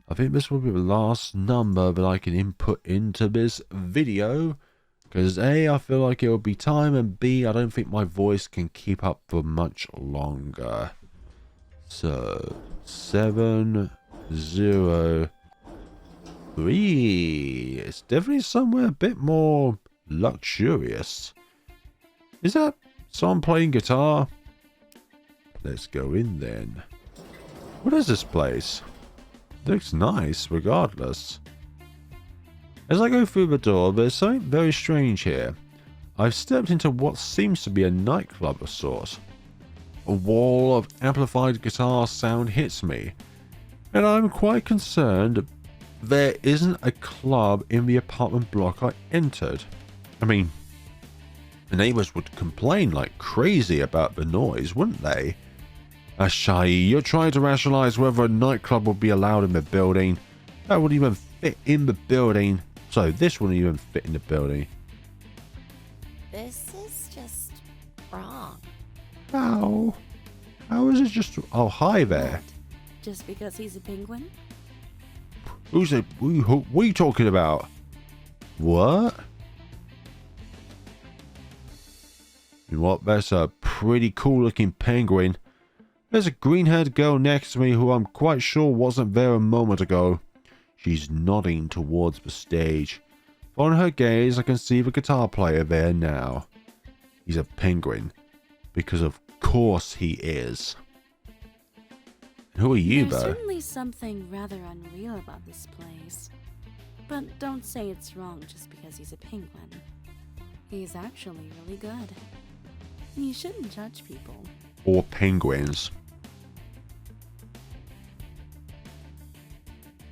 I think this will be the last number that I can input into this video. Because A, I feel like it will be time, and B, I don't think my voice can keep up for much longer. So, 703. It's definitely somewhere a bit more luxurious. Is that someone playing guitar? Let's go in then. What is this place? Looks nice, regardless. As I go through the door, there's something very strange here. I've stepped into what seems to be a nightclub of sorts. A wall of amplified guitar sound hits me, and I'm quite concerned there isn't a club in the apartment block I entered. I mean, the neighbors would complain like crazy about the noise, wouldn't they? Asahi, you're trying to rationalize whether a nightclub would be allowed in the building. That wouldn't even fit in the building. So this wouldn't even fit in the building. This is just wrong. How? How is it just... Oh, hi there. What? Just because he's a penguin? Who's it? What are you talking about? What? You know what? That's a pretty cool looking penguin. There's a green-haired girl next to me who I'm quite sure wasn't there a moment ago. She's nodding towards the stage. Following her gaze, I can see the guitar player there now. He's a penguin. Because of course he is. Who are you, There's though? certainly something rather unreal about this place. But don't say it's wrong just because he's a penguin. He's actually really good. You shouldn't judge people. Or penguins.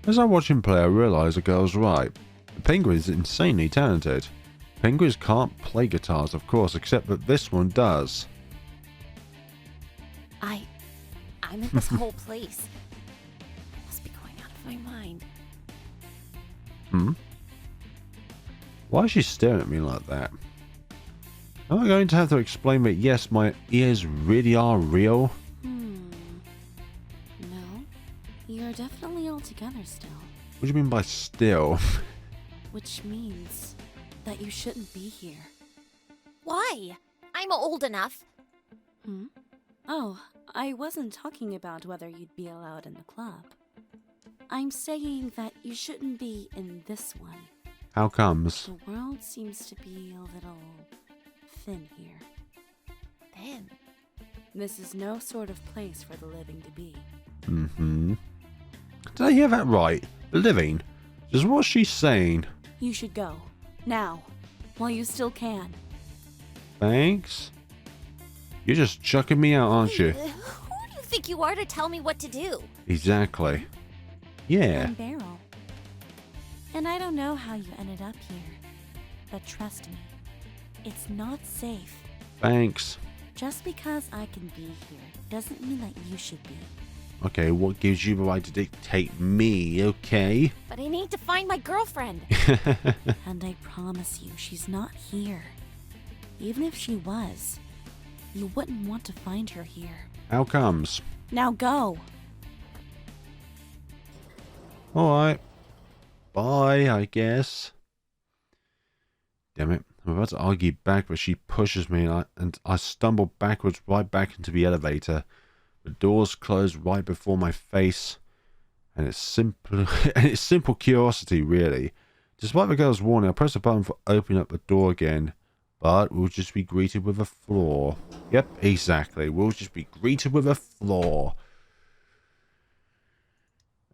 As I watch him play, I realise the girl's right. The penguin's insanely talented. Penguins can't play guitars, of course, except that this one does. I'm in this whole place. I must be going out of my mind. Why is she staring at me like that? Am I going to have to explain that yes, my ears really are real? No. You're definitely all together still. What do you mean by still? Which means that you shouldn't be here. Why? I'm old enough. Oh, I wasn't talking about whether you'd be allowed in the club. I'm saying that you shouldn't be in this one. How comes? The world seems to be a little thin here. Then, This is no sort of place for the living to be. Did I hear that right? The living? Is what she's saying. You should go. Now. While you still can. Thanks. You're just chucking me out, aren't you? who do you think you are to tell me what to do? Exactly. Yeah. And Barrel. And I don't know how you ended up here. But trust me, it's not safe. Thanks. Just because I can be here doesn't mean that you should be. Okay, what gives you the right to dictate me, okay? But I need to find my girlfriend. And I promise you, she's not here. Even if she was, you wouldn't want to find her here. How comes? Now go! Alright. Bye, I guess. Damn it. I'm about to argue back, but she pushes me and I stumble backwards right back into the elevator. The doors close right before my face. And it's simple curiosity, really. Despite the girl's warning, I press the button for opening up the door again. but we'll just be greeted with a floor. Yep, exactly. We'll just be greeted with a floor.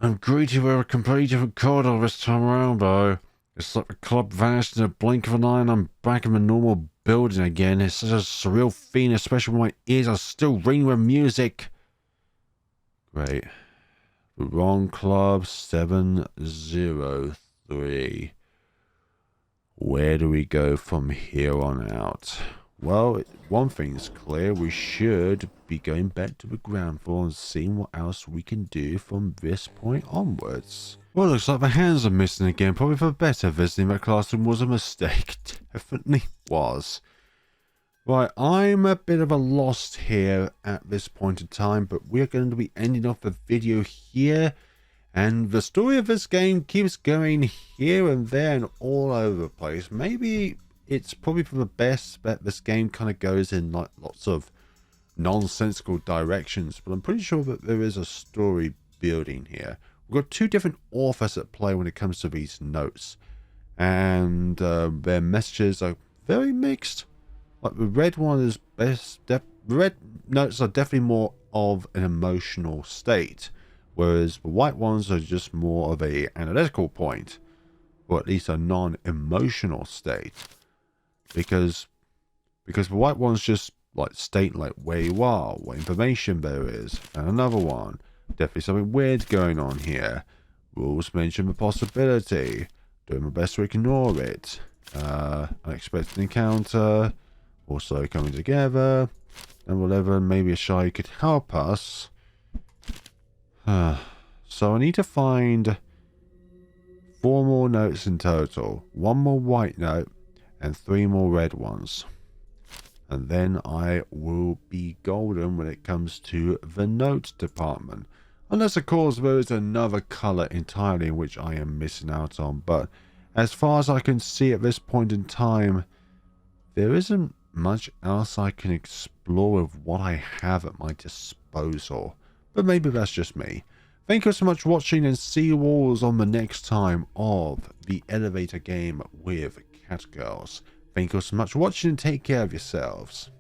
I'm greeted with a completely different corridor this time around, though. It's like the club vanished in a blink of an eye and I'm back in the normal building again. It's such a surreal feeling, especially when my ears are still ringing with music. Great. The wrong club, 703. Where do we go from here on out? Well, one thing's clear. We should be going back to the ground floor and seeing what else we can do from this point onwards. Well, looks like the hands are missing again. Probably for the better. Visiting that classroom was a mistake. Definitely was. Right, I'm a bit of a lost here at this point in time, but we're going to be ending off the video here. And the story of this game keeps going here and there and all over the place. Maybe it's probably for the best that this game kind of goes in like lots of nonsensical directions, but I'm pretty sure that there is a story building here. We've got two different authors at play when it comes to these notes, and their messages are very mixed. Like the red one is best. The red notes are definitely more of an emotional state, whereas the white ones are just more of a analytical point, or at least a non-emotional state. Because the white ones just like state like where you are, what information there is, and another one, definitely something weird going on here. Rules mention the possibility, doing my best to ignore it. Unexpected encounter, also coming together, and whatever, maybe Asahi could help us. So I need to find 4 more notes in total. 1 more white note and 3 more red ones. And then I will be golden when it comes to the notes department. Unless, of course, there is another colour entirely in which I am missing out on. But as far as I can see at this point in time, there isn't much else I can explore with what I have at my disposal. But maybe that's just me. Thank you so much for watching, and see you all on the next time of the elevator game with Catgirls. Thank you so much for watching and take care of yourselves.